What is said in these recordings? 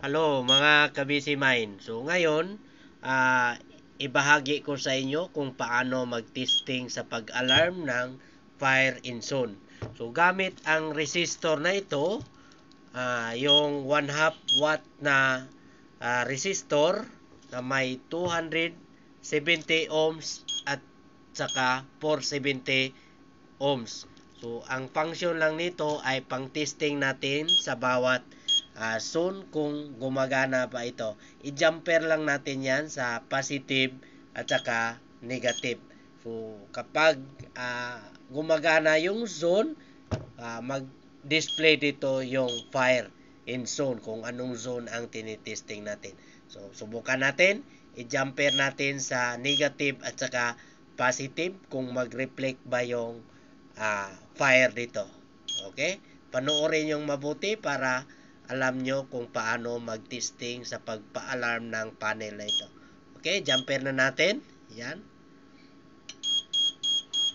Hello mga kabisi mine. So ngayon, ibahagi ko sa inyo kung paano mag-testing sa pag-alarm ng fire in zone. So gamit ang resistor na ito, yung 1/2 watt na resistor na may 270 ohms at saka 470 ohms. So ang function lang nito ay pang-testing natin sa bawat zone kung gumagana pa ito. I-jumper lang natin yan sa positive at saka negative. So kapag gumagana yung zone, mag-display dito yung fire in zone, kung anong zone ang tinitesting natin. So subukan natin, i-jumper natin sa negative at saka positive kung mag-reflect ba yung fire dito. Okay? Panoorin yung mabuti para alam nyo kung paano mag-testing sa pagpa-alarm ng panel na ito. Okay, jumper na natin. Yan.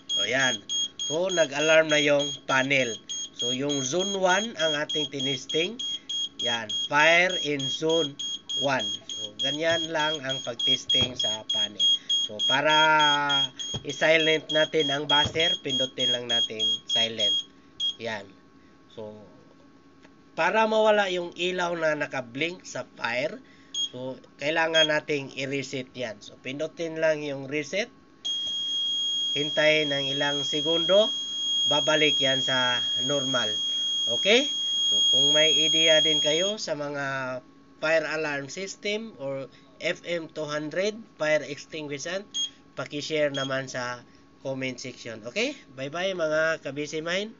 So, yan. So, nag-alarm na yung panel. So, yung zone 1 ang ating tinesting. Yan. Fire in zone 1. So, ganyan lang ang pag-testing sa panel. So, para i-silent natin ang buzzer, pindutin lang natin silent. Yan. So, para mawala yung ilaw na naka-blink sa fire, so kailangan nating i-reset yan. So pindutin lang yung reset, hintayin ng ilang segundo, babalik yan sa normal. Okay? So kung may idea din kayo sa mga fire alarm system or FM200 fire extinguisher, paki-share naman sa comment section. Okay? Bye-bye mga kabisi mine.